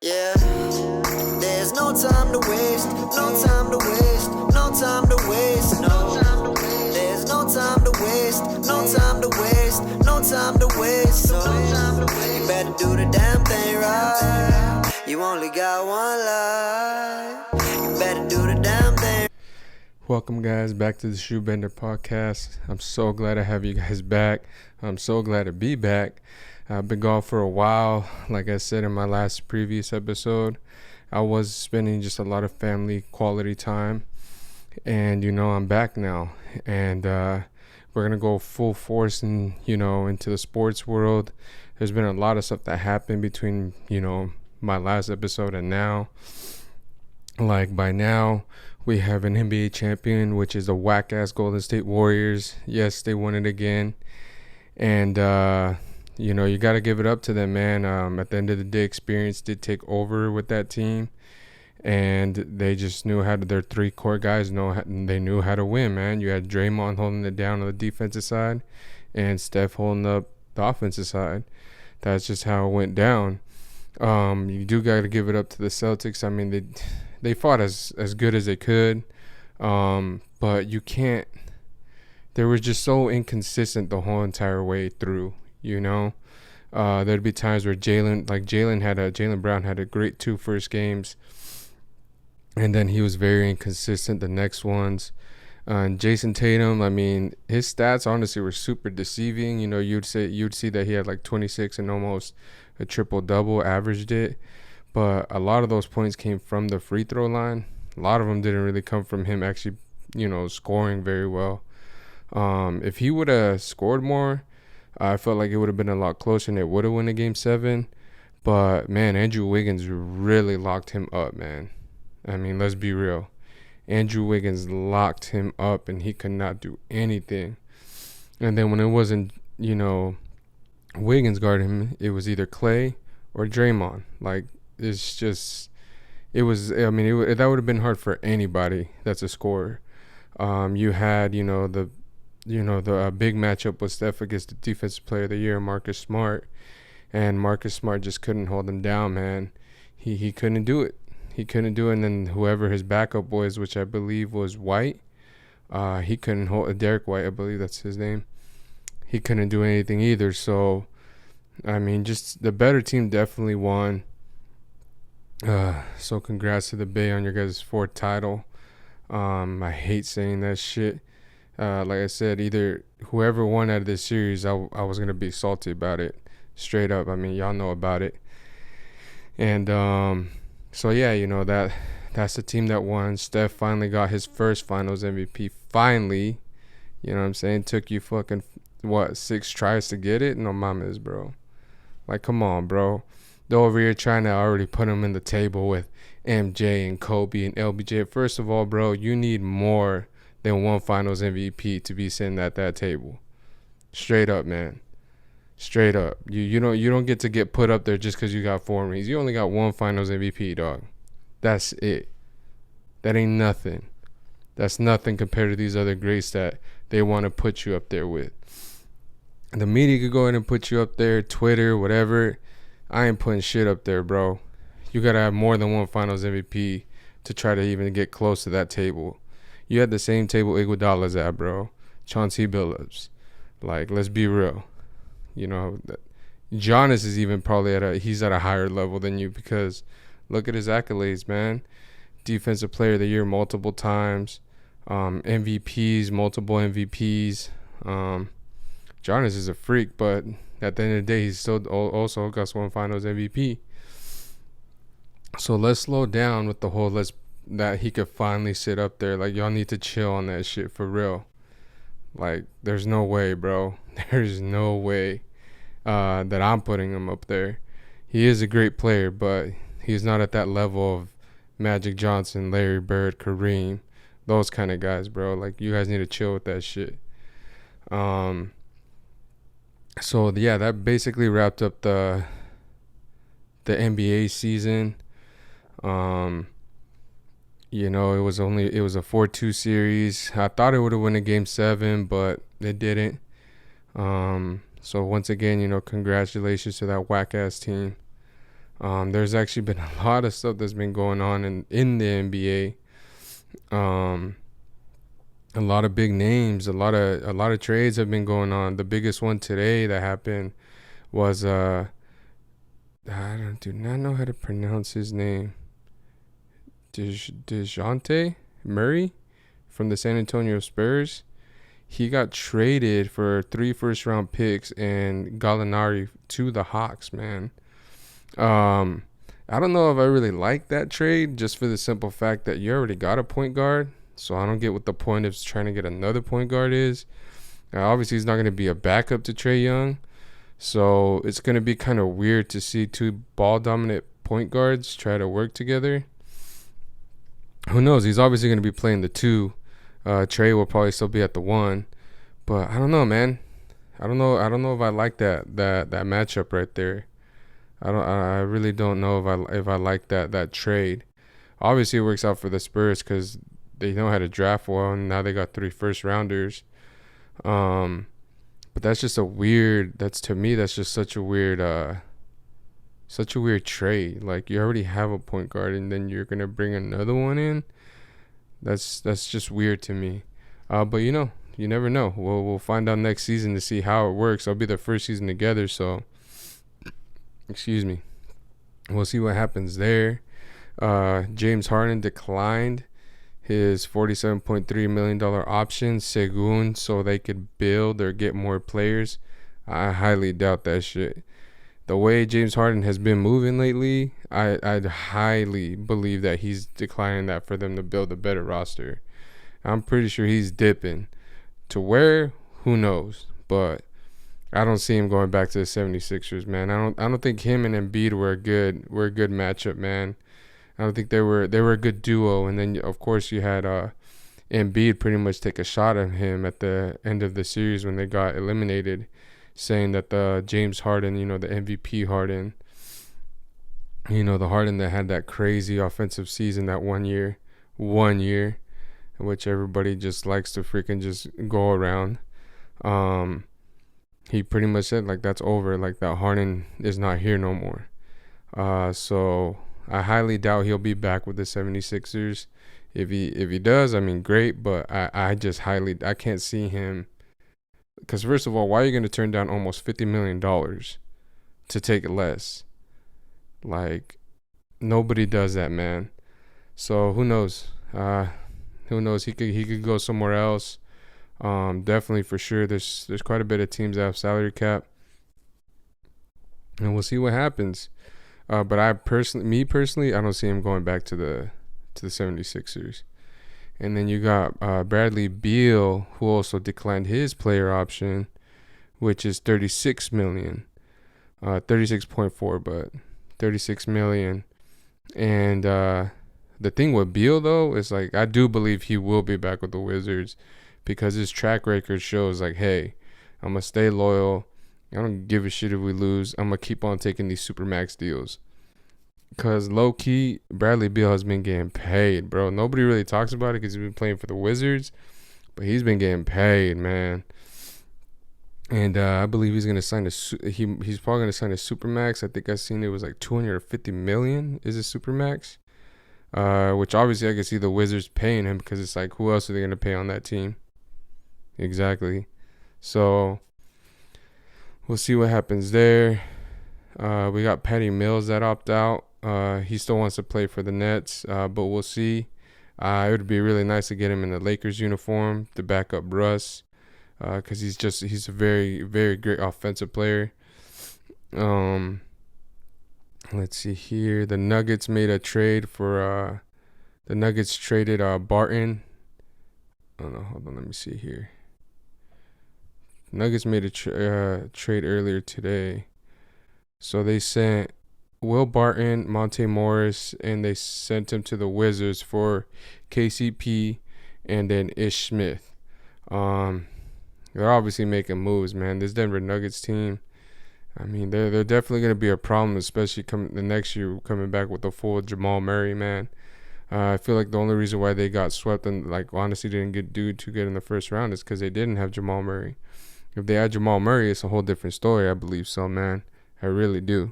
Yeah, there's no time to waste, no time to waste, no time to waste, no. There's no time to waste, no time to waste, no time to waste, so you better do the damn thing right. You only got one life, you better do the damn thing. Welcome guys back to the ShoeBenderPod. I'm so glad to have you guys back. I'm so glad to be back. I've been gone for a while. Like I said in my last previous episode, I was spending just a lot of family quality time, and I'm back now, and we're gonna go full force and into the sports world. There's been a lot of stuff that happened between my last episode and now. Like by now we have an NBA champion, which is the whack-ass Golden State Warriors. Yes, they won it again. And, you got to give it up to them, man. At the end of the day, experience did take over with that team. And they just knew how to, their three core guys, they knew how to win, man. You had Draymond holding it down on the defensive side and Steph holding up the offensive side. That's just how it went down. You do got to give it up to the Celtics. I mean, they fought as good as they could, but you can't. They were just so inconsistent the whole entire way through. There'd be times where Jalen Brown had a great two first games, and then he was very inconsistent the next ones. And Jayson Tatum, I mean, his stats honestly were super deceiving. You'd see that he had like 26 and almost a triple double, averaged it. But a lot of those points came from the free throw line. A lot of them didn't really come from him actually, scoring very well. If he would have scored more, I felt like it would have been a lot closer and it would have won a game 7. But, man, Andrew Wiggins really locked him up, man. I mean, let's be real. Andrew Wiggins locked him up and he could not do anything. And then when it wasn't, Wiggins guarding him, it was either Clay or Draymond. Like, it's just, that would have been hard for anybody that's a scorer. You had, the big matchup was Steph against the Defensive Player of the Year, Marcus Smart. And Marcus Smart just couldn't hold him down, man. He couldn't do it. He couldn't do it. And then whoever his backup was, which I believe was White, he couldn't hold, Derek White, I believe that's his name. He couldn't do anything either. So, I mean, just the better team definitely won. So congrats to the Bay on your guys' 4th title. I hate saying that shit. Like I said, either whoever won out of this series, I was going to be salty about it. Straight up. I mean, y'all know about it. And, so yeah, that's the team that won. Steph finally got his first finals MVP. Finally. You know what I'm saying? Took you fucking, 6 tries to get it? No mames, bro. Like, come on, bro. They're over here trying to already put him in the table with MJ and Kobe and LBJ. First of all, bro, you need more than one finals MVP to be sitting at that table. Straight up, man. Straight up. You don't get to get put up there just because you got 4 rings. You only got one finals MVP, dog. That's it. That ain't nothing. That's nothing compared to these other greats that they want to put you up there with. The media could go ahead and put you up there, Twitter, whatever. I ain't putting shit up there, bro. You got to have more than one finals MVP to try to even get close to that table. You had the same table Iguodala's at, bro. Chauncey Billups. Like, let's be real. Giannis is even probably he's at a higher level than you because look at his accolades, man. Defensive Player of the Year multiple times. MVPs, multiple MVPs. Giannis is a freak, but at the end of the day, he's still also got one finals MVP. So let's slow down with the whole that he could finally sit up there. Like, y'all need to chill on that shit for real. Like, there's no way, bro. There's no way that I'm putting him up there. He is a great player, but he's not at that level of Magic Johnson, Larry Bird, Kareem, those kind of guys, bro. Like, you guys need to chill with that shit. So yeah, that basically wrapped up the NBA season. It was a 4-2 series. I thought it would have won a game 7, but it didn't. So once again, congratulations to that whack ass team. There's actually been a lot of stuff that's been going on in the NBA. A lot of big names, a lot of trades have been going on. The biggest one today that happened was I do not know how to pronounce his name. DeJounte Murray from the San Antonio Spurs. He got traded for 3 first-round picks and Gallinari to the Hawks, man. I don't know if I really like that trade, just for the simple fact that you already got a point guard. So I don't get what the point of trying to get another point guard is. Obviously, he's not going to be a backup to Trae Young. So it's going to be kind of weird to see 2 ball-dominant point guards try to work together. Who knows? He's obviously going to be playing the 2. Trae will probably still be at the 1. But I don't know, man. I don't know if I like that matchup right there. I really don't know if I like that trade. Obviously, it works out for the Spurs because they know how to draft well, and now they got 3 first-rounders. But that's just to me, that's just such a weird trade. Like, you already have a point guard, and then you're gonna bring another one in. That's just weird to me. But you never know. We'll find out next season to see how it works. It'll be their first season together, so excuse me. We'll see what happens there. James Harden declined his $47.3 million option, so they could build or get more players. I highly doubt that shit. The way James Harden has been moving lately, I'd highly believe that he's declining that for them to build a better roster. I'm pretty sure he's dipping. To where? Who knows? But I don't see him going back to the 76ers, man. I don't think him and Embiid were a good matchup, man. I don't think they were a good duo. And then of course you had Embiid pretty much take a shot at him at the end of the series when they got eliminated, saying that the James Harden, the MVP Harden, the Harden that had that crazy offensive season that one year, which everybody just likes to freaking just go around. He pretty much said, like, that's over. Like, that Harden is not here no more. So I highly doubt he'll be back with the 76ers. If he does, I mean, great. But I can't see him. Because first of all, why are you going to turn down almost $50 million to take less? Like, nobody does that, man. So who knows? Who knows? He could go somewhere else. Definitely, for sure. There's quite a bit of teams that have salary cap, and we'll see what happens. But I personally, I don't see him going back to the 76ers. And then you got Bradley Beal, who also declined his player option, which is $36 million, 36.4, but $36 million. And the thing with Beal though is, like, I do believe he will be back with the Wizards, because his track record shows, like, hey, I'm going to stay loyal. I don't give a shit if we lose. I'm going to keep on taking these Supermax deals. Because low-key, Bradley Beal has been getting paid, bro. Nobody really talks about it because he's been playing for the Wizards. But he's been getting paid, man. And I believe he's going to sign he's probably going to sign a Supermax. I think I seen it was like $250 million is a Supermax. Which obviously I can see the Wizards paying him, because it's like, who else are they going to pay on that team? Exactly. So we'll see what happens there. We got Patty Mills that opt out. He still wants to play for the Nets, but we'll see. It would be really nice to get him in the Lakers uniform to back up Russ, because he's a very, very great offensive player. Let's see here. The Nuggets made a trade for the Nuggets traded Barton. Oh no, hold on, let me see here. Nuggets made a trade earlier today. So they sent Will Barton, Monte Morris, and they sent him to the Wizards for KCP and then Ish Smith. They're obviously making moves, man. This Denver Nuggets team, I mean, they're definitely going to be a problem, especially the next year coming back with the full Jamal Murray, man. I feel like the only reason why they got swept and, like, honestly didn't do too good in the first round is because they didn't have Jamal Murray. If they had Jamal Murray, it's a whole different story. I believe so, man. I really do.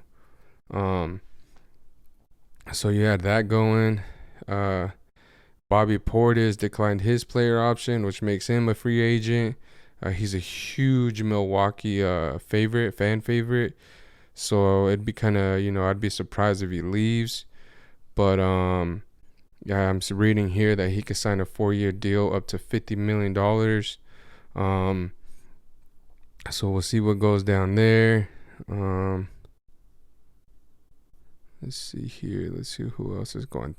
So you had that going. Bobby Portis declined his player option, which makes him a free agent. He's a huge Milwaukee fan favorite. So it'd be kind of, I'd be surprised if he leaves. But yeah, I'm reading here that he could sign a 4-year deal up to $50 million. So we'll see what goes down there. Let's see here. Let's see who else is going.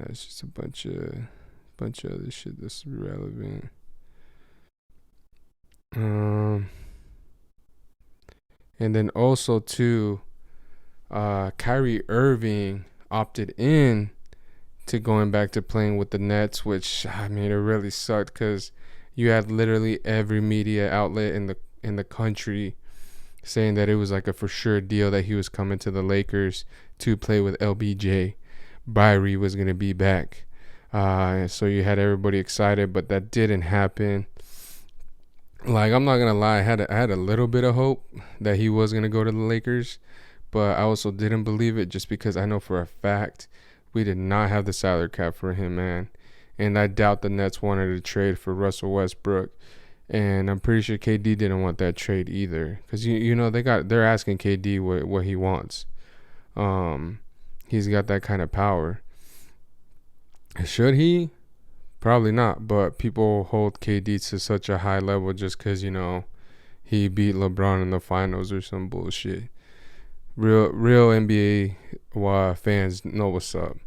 It's just a bunch of other shit that's relevant. And then also too, Kyrie Irving opted in to going back to playing with the Nets, which I mean it really sucked because you had literally every media outlet in the country saying that it was like a for sure deal that he was coming to the Lakers to play with LBJ. Byrie was gonna be back, so you had everybody excited, but that didn't happen. Like, I'm not gonna lie, I had a little bit of hope that he was gonna go to the Lakers, but I also didn't believe it just because I know for a fact we did not have the salary cap for him, man. And I doubt the Nets wanted to trade for Russell Westbrook, and I'm pretty sure KD didn't want that trade either, because they're asking KD what he wants. He's got that kind of power. Should he? Probably not, but people hold KD to such a high level just because, he beat LeBron in the finals or some bullshit. Real NBA fans know what's up,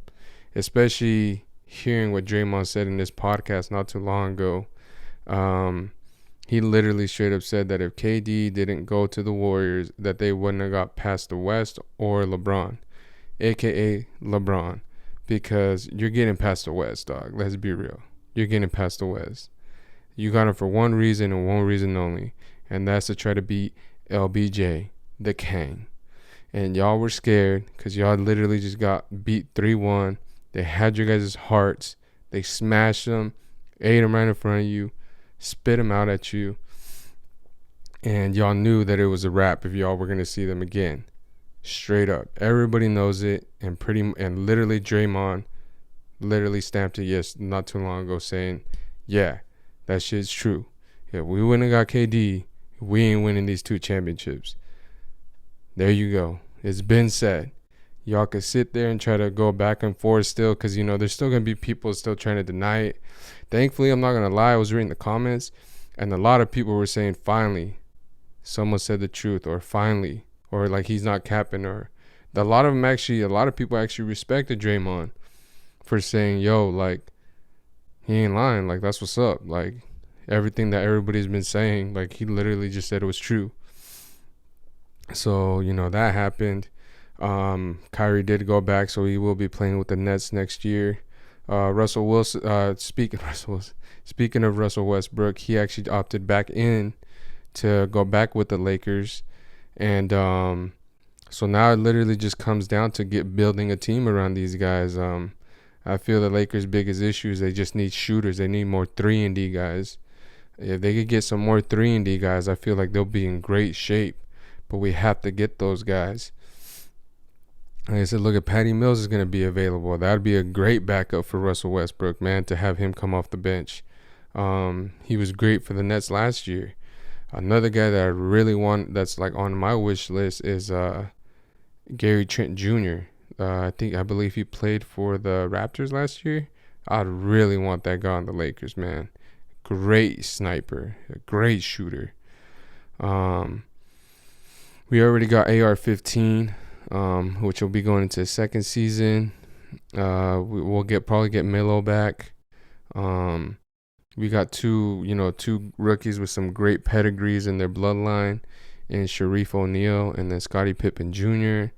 especially hearing what Draymond said in this podcast not too long ago. He literally straight up said that if KD didn't go to the Warriors, that they wouldn't have got past the West or LeBron, aka LeBron, because you're getting past the West, dog. Let's be real. You're getting past the West. You got him for one reason and one reason only, and that's to try to beat LBJ, the King. And y'all were scared because y'all literally just got beat 3-1. They had your guys' hearts. They smashed them, ate them right in front of you, spit them out at you, and y'all knew that it was a wrap if y'all were going to see them again. Straight up. Everybody knows it, and literally Draymond literally stamped it not too long ago saying, yeah, that shit's true. If we wouldn't have got KD, we ain't winning these 2 championships. There you go. It's been said. Y'all could sit there and try to go back and forth still because, there's still going to be people still trying to deny it. Thankfully, I'm not going to lie, I was reading the comments, and a lot of people were saying, finally, someone said the truth, or finally, or like he's not capping, or a lot of people actually respected Draymond for saying, yo, like, he ain't lying, like, that's what's up, like, everything that everybody's been saying, like, he literally just said it was true. So, that happened. Kyrie did go back, so he will be playing with the Nets next year. Russell Wilson, speaking of Russell Westbrook, he actually opted back in to go back with the Lakers. And so now it literally just comes down to building a team around these guys. I feel the Lakers' biggest issue is they just need shooters. They need more 3-and-D guys. If they could get some more 3-and-D guys, I feel like they'll be in great shape. But we have to get those guys. Like I said, look at Patty Mills is going to be available. That would be a great backup for Russell Westbrook, man, to have him come off the bench. He was great for the Nets last year. Another guy that I really want that's like on my wish list is Gary Trent Jr. I believe he played for the Raptors last year. I'd really want that guy on the Lakers, man. Great sniper, a great shooter. We already got AR-15, which will be going into his second season. We'll probably get Melo back. We got two rookies with some great pedigrees in their bloodline, in Sharif O'Neal and then Scottie Pippen Jr.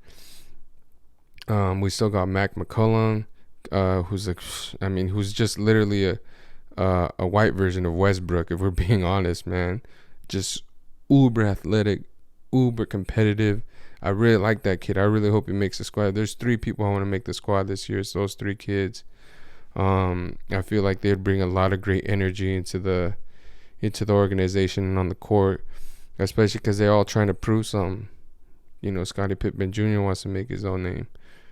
We still got McCollum, who's just literally a white version of Westbrook, if we're being honest, man. Just uber athletic, uber competitive. I really like that kid. I really hope he makes the squad. There's 3 people I want to make the squad this year. It's those 3 kids. I feel like they'd bring a lot of great energy into the organization and on the court, especially because they're all trying to prove something. Scottie Pippen Jr. wants to make his own name.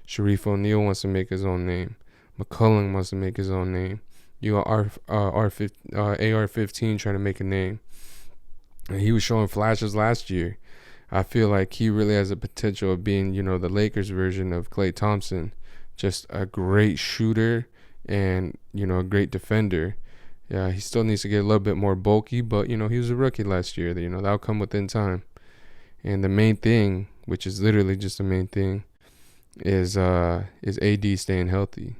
Shareef O'Neal wants to make his own name. McCollum wants to make his own name. You got AR-15 trying to make a name. And he was showing flashes last year. I feel like he really has the potential of being, the Lakers version of Klay Thompson. Just a great shooter and, a great defender. Yeah, he still needs to get a little bit more bulky, but, he was a rookie last year. That'll come within time. And the main thing, which is literally just the main thing, is AD staying healthy.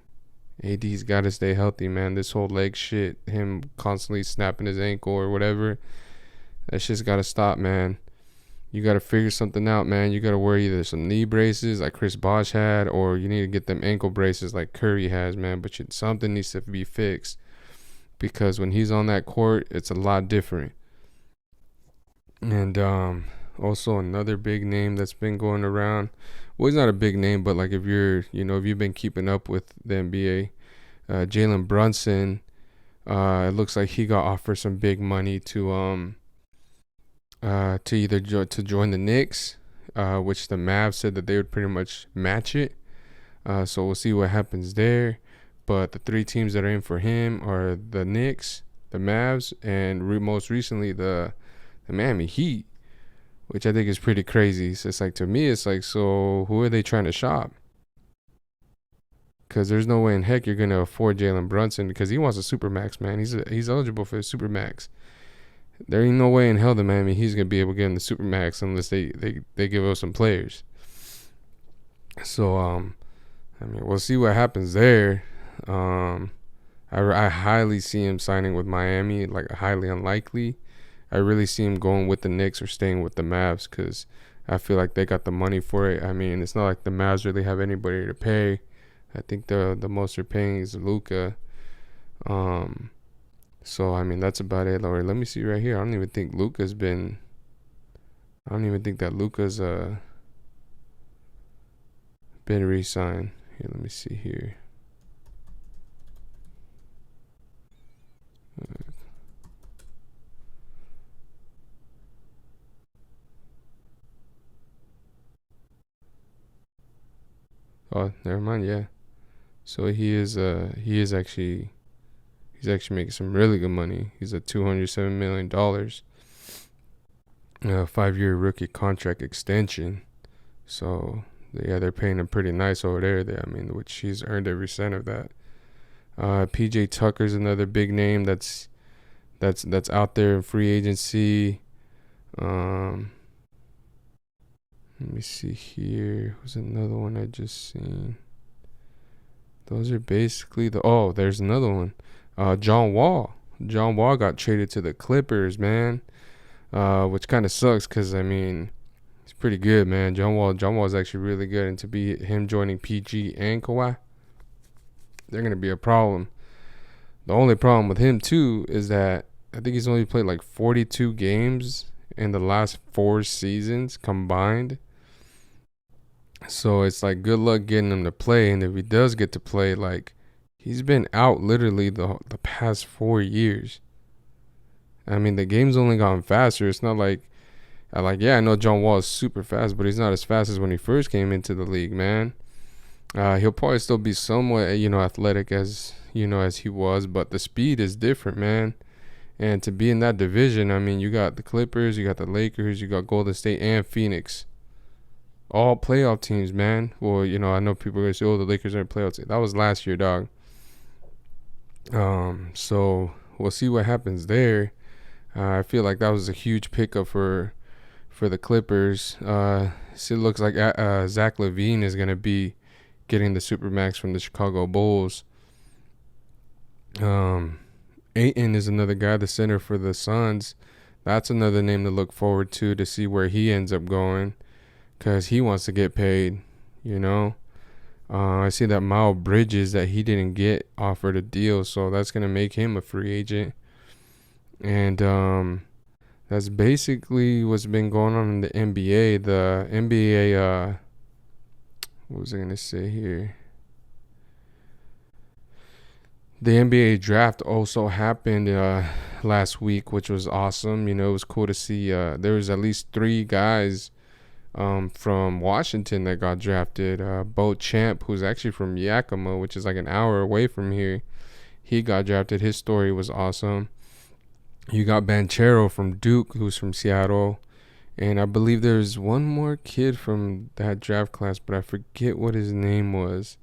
AD's got to stay healthy, man. This whole leg shit, him constantly snapping his ankle or whatever, that shit's got to stop, man. You got to figure something out, man. You got to wear either some knee braces like Chris Bosh had, or you need to get them ankle braces like Curry has, man. But something needs to be fixed, because when he's on that court, it's a lot different. And also another big name that's been going around. Well, he's not a big name, but like if you've been keeping up with the NBA, Jalen Brunson, it looks like he got offered some big money to either to join the Knicks, which the Mavs said that they would pretty much match it. So we'll see what happens there. But the three teams that are in for him are the Knicks, the Mavs, and most recently the Miami Heat, which I think is pretty crazy. So it's like, to me, it's like, so who are they trying to shop? Because there's no way in heck you're going to afford Jalen Brunson, because he wants a supermax, man. He's eligible for the supermax. There ain't no way in hell the Miami Heat's going to be able to get in the supermax unless they give us some players. So, we'll see what happens there. I highly see him signing with Miami, like highly unlikely. I really see him going with the Knicks or staying with the Mavs, because I feel like they got the money for it. I mean, it's not like the Mavs really have anybody to pay. I think the most they're paying is Luka. So, that's about it. Or let me see right here. I don't even think that Luka's been re-signed. Here, let me see here. Oh, never mind. Yeah. So he's actually making some really good money. He's at $207 million. 5-year rookie contract extension. So yeah, they're paying him pretty nice over there. Which he's earned every cent of that. PJ Tucker's another big name that's out there in free agency. Let me see here. Who's another one I just seen? Those are basically there's another one. John Wall. John Wall got traded to the Clippers, man. Which kind of sucks, because he's pretty good, man. John Wall is actually really good, and to be him joining PG and Kawhi, they're gonna be a problem. The only problem with him too is that I think he's only played like 42 games in the last 4 seasons combined. So it's like, good luck getting him to play. And if he does get to play, like, he's been out literally the past 4 years. The game's only gotten faster. It's not like, I know John Wall is super fast, but he's not as fast as when he first came into the league, man. He'll probably still be somewhat, athletic as he was, but the speed is different, man. And to be in that division, you got the Clippers, you got the Lakers, you got Golden State and Phoenix. All playoff teams, man. Well, I know people are going to say, the Lakers are a playoff team. That was last year, dog. So we'll see what happens there. I feel like that was a huge pickup for the Clippers. So it looks like Zach LaVine is going to be getting the Supermax from the Chicago Bulls. Ayton is another guy, the center for the Suns. That's another name to look forward to see where he ends up going, because he wants to get paid, I see that Miles Bridges, that he didn't get offered a deal, so that's going to make him a free agent. And that's basically what's been going on in the NBA. The NBA, what was I going to say here? The NBA draft also happened last week, which was awesome. It was cool to see there was at least 3 guys from Washington that got drafted. Bo Champ, who's actually from Yakima, which is like an hour away from here. He got drafted. His story was awesome. You got Banchero from Duke, who's from Seattle. And I believe there's one more kid from that draft class, but I forget what his name was.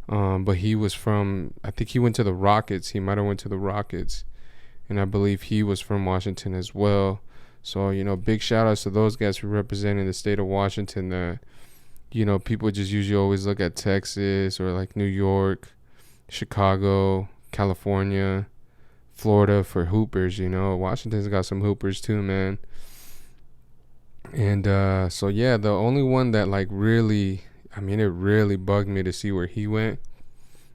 But he was from, I think he went to the Rockets. He might have went to the Rockets. And I believe he was from Washington as well. So, big shout outs to those guys for representing the state of Washington. People just usually always look at Texas or like New York, Chicago, California, Florida for hoopers. Washington's got some hoopers too, man. And the only one that like really, it really bugged me to see where he went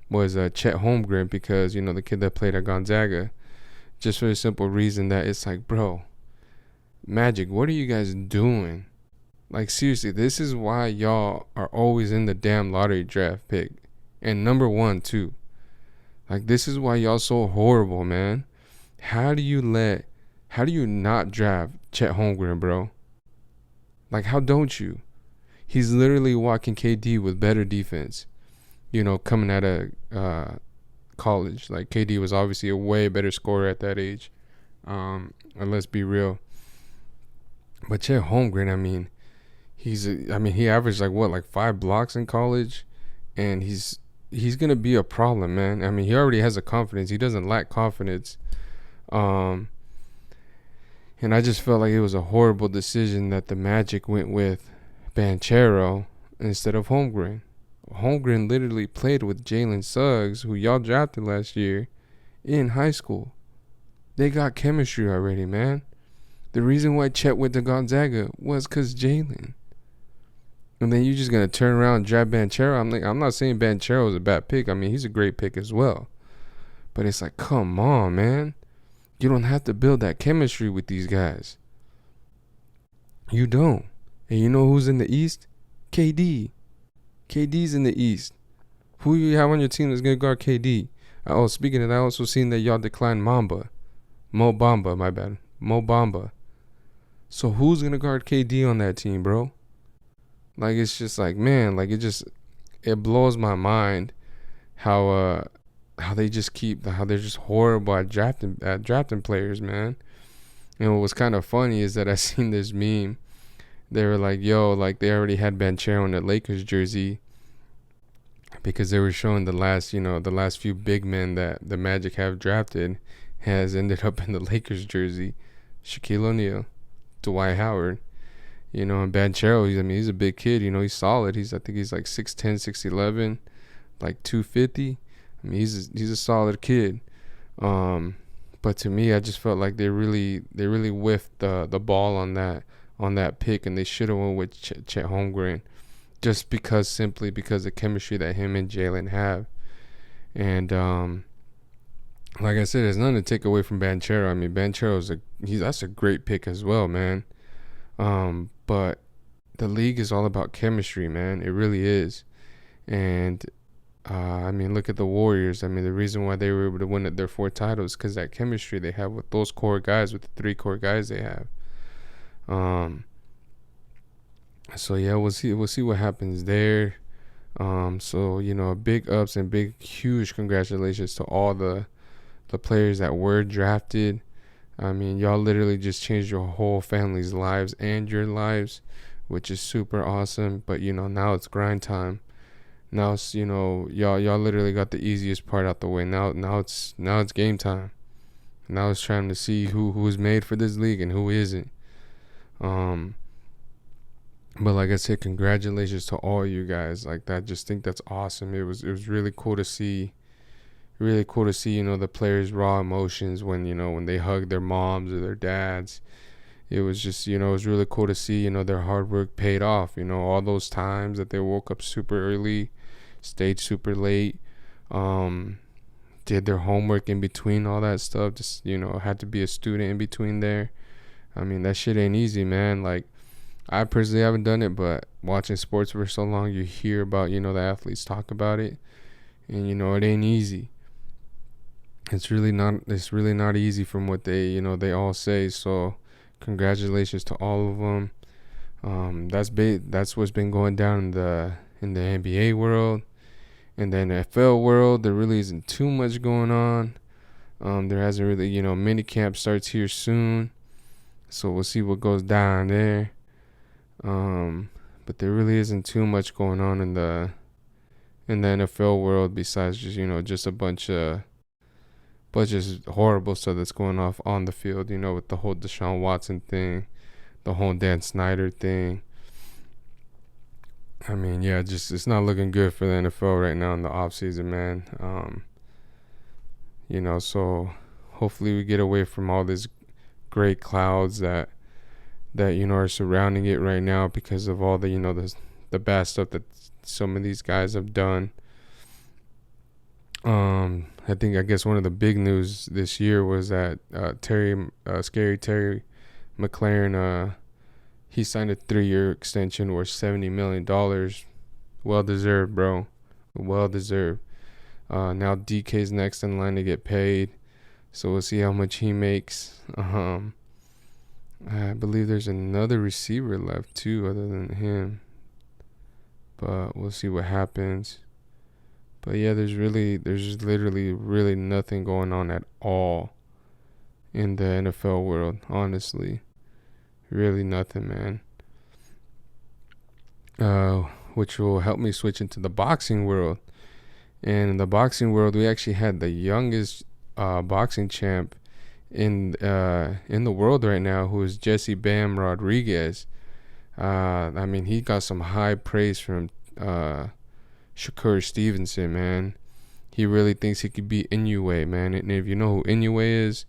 was Chet Holmgren, because the kid that played at Gonzaga, just for the simple reason that it's like, bro, Magic, what are you guys doing? Like, seriously, this is why y'all are always in the damn lottery draft pick, and number one too. Like, this is why y'all so horrible, man. How do you not draft Chet Holmgren, bro? Like, how don't you? He's literally walking KD with better defense, coming out of college. Like, KD was obviously a way better scorer at that age. And let's be real. But Chet Holmgren, he averaged like 5 blocks in college, and he's going to be a problem, man. He already has a confidence. He doesn't lack confidence. And I just felt like it was a horrible decision that the Magic went with Banchero instead of Holmgren. Holmgren literally played with Jalen Suggs, who y'all drafted last year, in high school. They got chemistry already, man. The reason why Chet went to Gonzaga was because Jalen. And then you're just going to turn around and draft Banchero. I'm not saying Banchero is a bad pick. He's a great pick as well. But it's like, come on, man. You don't have to build that chemistry with these guys. You don't. And you know who's in the East? KD. KD's in the East. Who you have on your team that's going to guard KD? Oh, speaking of that, I also seen that y'all declined Mo Bamba, my bad. Mo Bamba. So who's going to guard KD on that team, bro? Like, it's just like, man, like it blows my mind how they're just horrible at drafting players, man. And what was kind of funny is that I seen this meme. They were like, yo, like they already had Banchero in the Lakers jersey because they were showing the last few big men that the Magic have drafted has ended up in the Lakers jersey. Shaquille O'Neal, Dwight Howard, and Banchero, he's a big kid, he's solid. I think he's like 6'10", 6'11", like 250. He's a solid kid. But to me, I just felt like they really whiffed the ball on that pick, and they should have went with Chet Holmgren, just simply because the chemistry that him and Jalen have. And like I said, there's nothing to take away from Banchero. Banchero that's a great pick as well, man. But the league is all about chemistry, man. It really is. And look at the Warriors. The reason why they were able to win their 4 titles because that chemistry they have with those core guys, with the 3 core guys they have. So yeah, we'll see what happens there. Big ups and huge congratulations to all the players that were drafted. Y'all literally just changed your whole family's lives and your lives, which is super awesome. But now it's grind time. Now it's y'all literally got the easiest part out the way. Now it's game time. Now it's trying to see who's made for this league and who isn't. But like I said, congratulations to all you guys. Like that, just think that's awesome. It was really cool to see. Really cool to see, the players' raw emotions when they hug their moms or their dads. It was just, it was really cool to see, their hard work paid off. All those times that they woke up super early, stayed super late, did their homework in between all that stuff. Just, had to be a student in between there. That shit ain't easy, man. Like, I personally haven't done it, but watching sports for so long, you hear about, the athletes talk about it. And, it ain't easy. It's really not easy from what they all say. So congratulations to all of them. That's what's been going down in the NBA world. In the NFL world, there really isn't too much going on. There hasn't really, mini camp starts here soon, so we'll see what goes down there. But there really isn't too much going on in the NFL world besides just a bunch of horrible stuff that's going off on the field. With the whole Deshaun Watson thing, the whole Dan Snyder thing. I mean, yeah, just it's not looking good for the NFL right now in the off season, man. So hopefully we get away from all these gray clouds that are surrounding it right now because of all the bad stuff that some of these guys have done. I guess one of the big news this year was that Scary Terry Mclaren, he signed a 3-year extension worth $70 million. Well deserved, bro. Well deserved. Now DK's next in line to get paid, so we'll see how much he makes. I believe there's another receiver left too, other than him, but we'll see what happens. But yeah, there's literally really nothing going on at all in the NFL world, honestly. Really nothing, man. Which will help me switch into the boxing world. And in the boxing world, we actually had the youngest boxing champ in the world right now, who is Jesse Bam Rodriguez. I mean, he got some high praise from Shakur Stevenson, man. He really thinks he could beat Inoue, man. And if you know who Inoue is,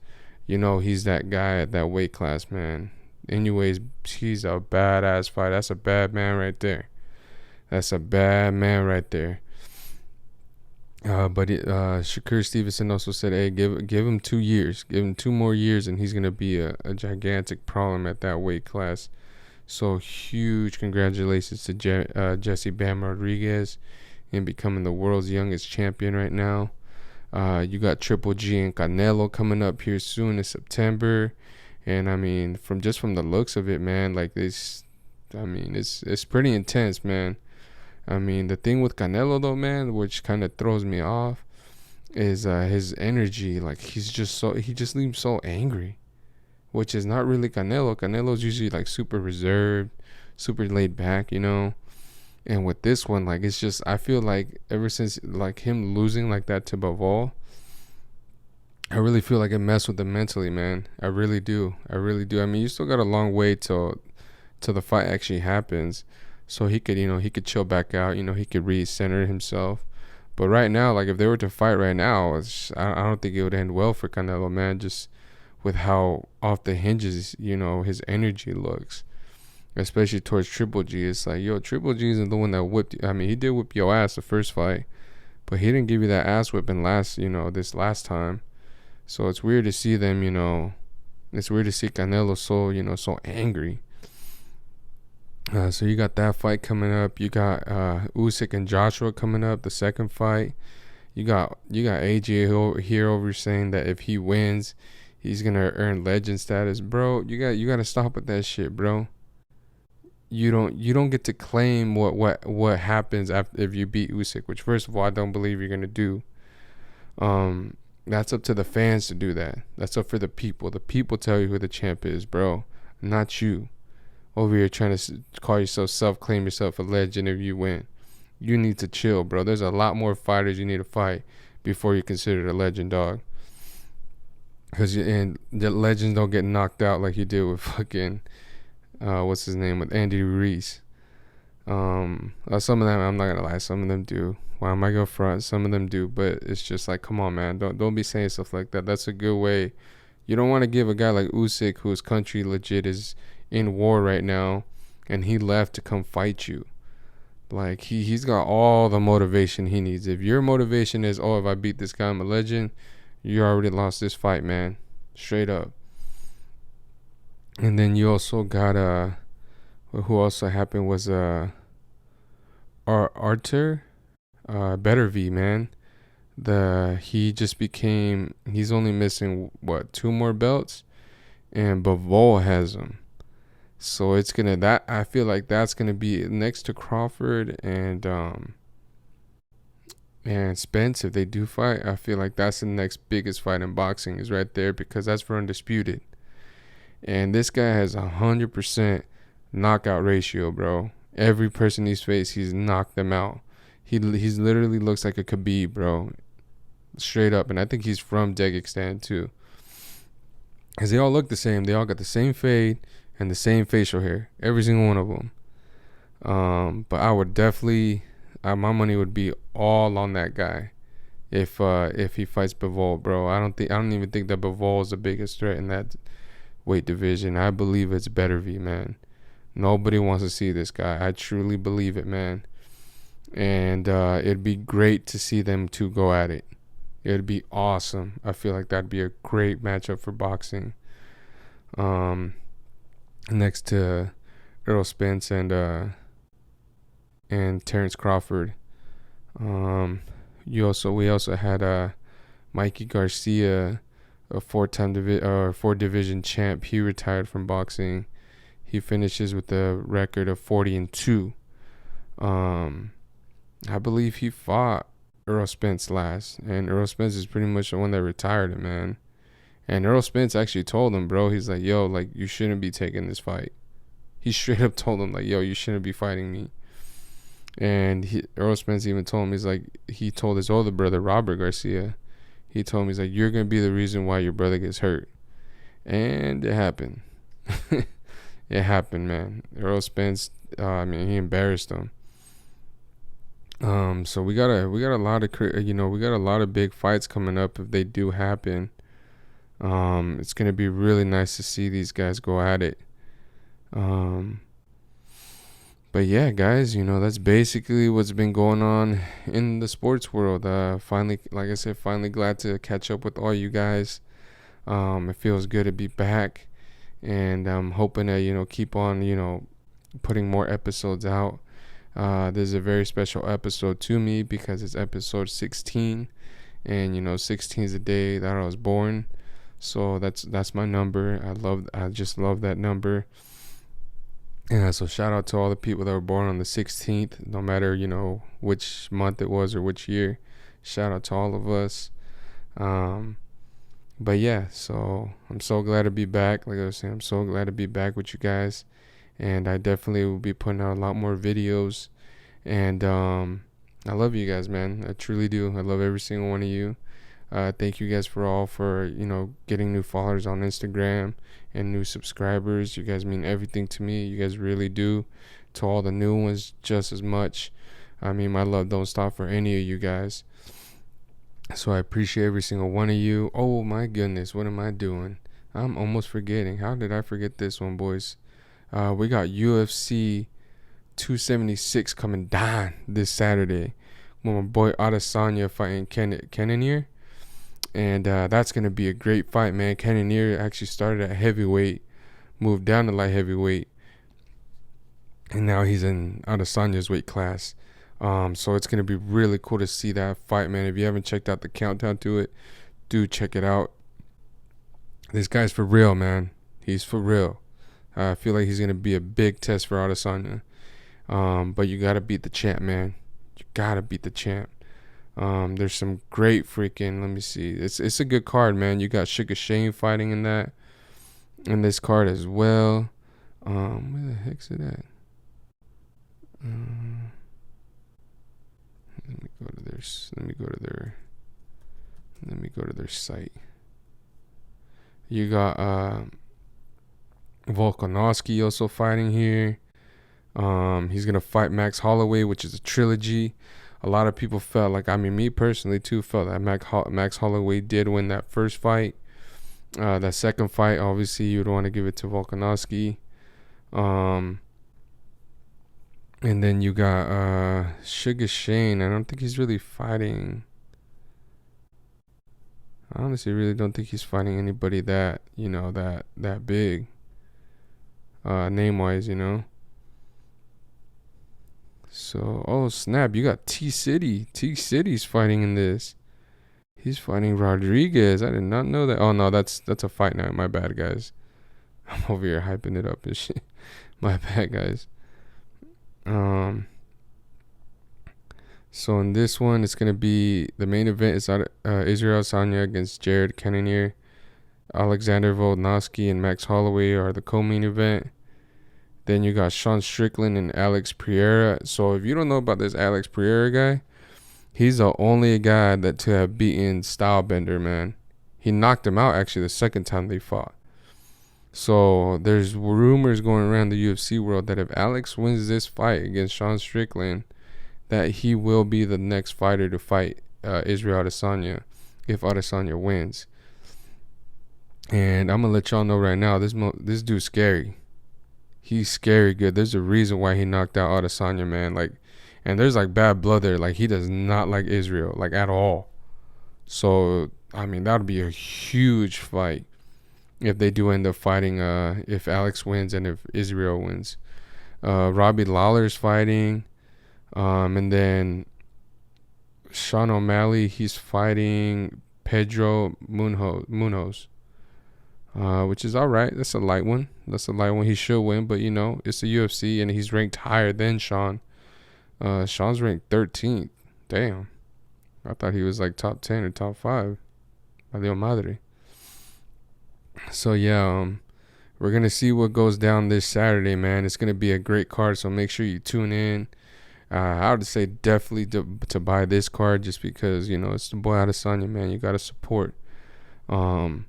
he's that guy at that weight class, man. He's a badass fighter. That's a bad man right there. That's a bad man right there. But Shakur Stevenson also said, hey, give him 2 years. Give him 2 more years, and he's going to be a gigantic problem at that weight class. So huge congratulations to Jesse Bam Rodriguez in becoming the world's youngest champion right now. You got Triple G and Canelo coming up here soon in September. And, I mean, from the looks of it, man, like this, I mean, it's pretty intense, man. I mean, the thing with Canelo, though, man, which kind of throws me off, is his energy. Like, he just seems so angry, which is not really Canelo. Canelo's usually, like, super reserved, super laid back, And with this one, like, it's just, I feel like ever since, like, him losing like that to Bivol, I really feel like it messed with him mentally, man. I really do. I mean, you still got a long way till the fight actually happens. So he could chill back out, he could recenter himself. But right now, like, if they were to fight right now, I don't think it would end well for Canelo, man, just with how off the hinges, his energy looks. Especially towards Triple G. It's like, Triple G isn't the one that whipped you. I mean, he did whip your ass the first fight, but he didn't give you that ass whipping this last time. So it's weird to see them, it's weird to see Canelo so angry. So you got that fight coming up. You got Usyk and Joshua coming up, the second fight. You got AJ here over saying that if he wins, he's gonna earn legend status, bro. You got to stop with that shit, bro. You don't get to claim what happens if you beat Usyk, which first of all I don't believe you're gonna do. That's up to the fans to do that. That's up for the people. The people tell you who the champ is, bro, not you. Over here trying to call yourself, claim yourself a legend if you win. You need to chill, bro. There's a lot more fighters you need to fight before you're considered a legend, dog. And the legends don't get knocked out like you did with fucking, what's his name, with Andy Ruiz. Some of them, I'm not gonna lie, some of them do. Why am I going front? Some of them do, but it's just like, come on, man. Don't be saying stuff like that. That's a good way. You don't want to give a guy like Usyk, whose country legit is in war right now, and he left to come fight you. Like, he's got all the motivation he needs. If your motivation is, if I beat this guy, I'm a legend, you already lost this fight, man. Straight up. And then you also got who also happened was Artur Beterbiev, man. He's only missing 2 more belts, and Bivol has him. So I feel like that's gonna be next to Crawford and Spence. If they do fight, I feel like that's the next biggest fight in boxing is right there, because that's for undisputed. And this guy has 100% knockout ratio, bro. Every person he's faced, he's knocked them out. He's literally looks like a Khabib, bro, straight up. And I think he's from Dagestan too, because they all look the same. They all got the same fade and the same facial hair, every single one of them. But I would definitely, my money would be all on that guy if he fights Bivol, bro. I don't even think that Bivol is the biggest threat in that weight division. I believe it's Beterbiev, man. Nobody wants to see this guy. I truly believe it, man. And it'd be great to see them two go at it. It'd be awesome. I feel like that'd be a great matchup for boxing. Next to Errol Spence and Terrence Crawford. We also had Mikey Garcia, a four division champ. He retired from boxing. He finishes with a record of 40-2. I believe he fought Errol Spence last, and Errol Spence is pretty much the one that retired him, man. And Errol Spence actually told him, bro, he's like, yo, like, you shouldn't be taking this fight. He straight up told him, like, yo, you shouldn't be fighting me. And Errol Spence even told him, he's like, he told his older brother, Robert Garcia, he told him, he's like, you're going to be the reason why your brother gets hurt. And it happened. It happened, man. Errol Spence, he embarrassed him. So we got a lot of big fights coming up if they do happen. It's gonna be really nice to see these guys go at it. But yeah, guys, that's basically what's been going on in the sports world. Finally, like I said, glad to catch up with all you guys. It feels good to be back, and I'm hoping to keep on putting more episodes out. This is a very special episode to me because it's episode 16, and 16 is the day that I was born, so that's my number. I just love that number. Yeah, so shout out to all the people that were born on the 16th, no matter which month it was or which year. Shout out to all of us. But yeah, so I'm so glad to be back. Like I was saying, I'm so glad to be back with you guys. And I definitely will be putting out a lot more videos. And I love you guys, man. I truly do. I love every single one of you. Thank you guys for getting new followers on Instagram and new subscribers. You guys mean everything to me. You guys really do. To all the new ones, just as much. My love don't stop for any of you guys. So I appreciate every single one of you. Oh my goodness, what am I doing? I'm almost forgetting. How did I forget this one, boys? We got UFC 276 coming down this Saturday with my boy Adesanya fighting Cannonier. And that's going to be a great fight, man. Cannonier actually started at heavyweight, moved down to light heavyweight, and now he's in Adesanya's weight class. So it's going to be really cool to see that fight, man. If you haven't checked out the countdown to it, do check it out. This guy's for real, man. He's for real. I feel like he's going to be a big test for Adesanya. But you got to beat the champ, man. You got to beat the champ. There's some great freaking, let me see. It's a good card, man. You got Sugar Shane fighting in this card as well. Where the heck's it at? Let me go to their site. You got Volkanovski also fighting here. He's gonna fight Max Holloway, which is a trilogy. A lot of people felt like, me personally too, felt that Max Holloway did win that first fight. That second fight, obviously, you'd want to give it to Volkanovski. And then you got Sugar Shane. I don't think he's really fighting. I honestly really don't think he's fighting anybody that big. Name-wise, So, oh snap, you got T-City. T-City's fighting in this. He's fighting Rodriguez. I did not know that. Oh no, that's a fight night. My bad, guys. I'm over here hyping it up and shit. My bad, guys. So in this one, it's gonna be the main event is Israel Adesanya against Jared Cannonier. Alexander Volkanovski and Max Holloway are the co-main event. Then you got Sean Strickland and Alex Pereira. So if you don't know about this Alex Pereira guy, he's the only guy to have beaten Stylebender, man. He knocked him out actually the second time they fought. So there's rumors going around the UFC world that if Alex wins this fight against Sean Strickland, that he will be the next fighter to fight Israel Adesanya if Adesanya wins. And I'm gonna let y'all know right now, this dude's scary. He's scary good. There's a reason why he knocked out Adesanya, man. Like, and there's like bad blood there. Like, he does not like Israel, like, at all. So I mean, that would be a huge fight if they do end up fighting. If Alex wins and if Israel wins, Robbie Lawler's fighting. And then Sean O'Malley, he's fighting Pedro Munoz, which is all right. That's a light one. He should win, but, you know, it's the UFC, and he's ranked higher than Sean. Sean's ranked 13th. Damn. I thought he was like top 10 or top 5. Adios madre. So, yeah, we're going to see what goes down this Saturday, man. It's going to be a great card, so make sure you tune in. I would say definitely to buy this card just because, you know, it's the boy Adesanya, man. You got to support. So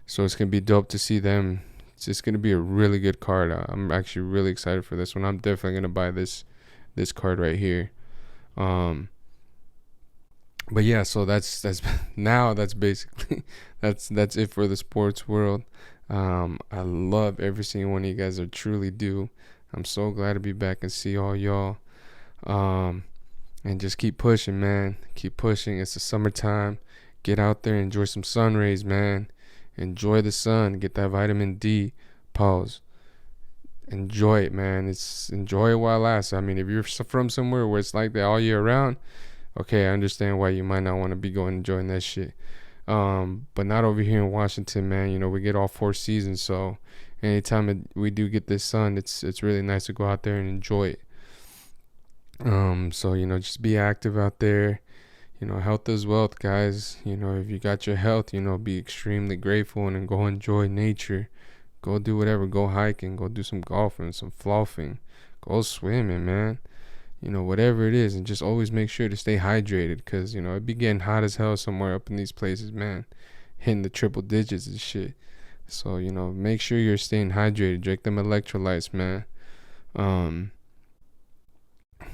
it's going to be dope to see them. It's just going to be a really good card. I'm actually really excited for this one. I'm definitely going to buy this card right here. But yeah, so that's basically that's it for the sports world. I love every single one of you guys. I truly do. I'm so glad to be back and see all y'all. And just keep pushing, man. Keep pushing. It's the summertime. Get out there, enjoy some sun rays, man. Enjoy the sun. Get that vitamin D. Pause. Enjoy it, man. Enjoy it while it lasts. I mean, if you're from somewhere where it's like that all year round, okay, I understand why you might not want to be enjoying that shit. But not over here in Washington, man. You know, we get all 4 seasons, so anytime we do get this sun, it's really nice to go out there and enjoy it. So, you know, just be active out there. You know, health is wealth, guys. You know, if you got your health, you know, be extremely grateful and then go enjoy nature. Go do whatever. Go hiking. Go do some golfing, some flossing. Go swimming, man. You know, whatever it is. And just always make sure to stay hydrated because, you know, it be getting hot as hell somewhere up in these places, man. Hitting the triple digits and shit. So, you know, make sure you're staying hydrated. Drink them electrolytes, man.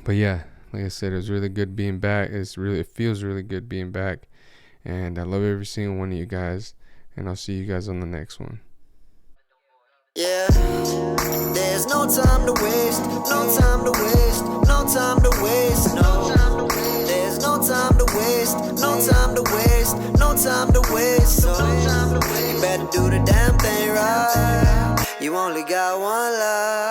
But yeah, like I said, it was really good being back. It feels really good being back. And I love every single one of you guys. And I'll see you guys on the next one. Yeah, there's no time to waste, no time to waste, no time to waste, no. There's no time to waste, no time to waste, no time to waste, so you better do the damn thing right. You only got one life.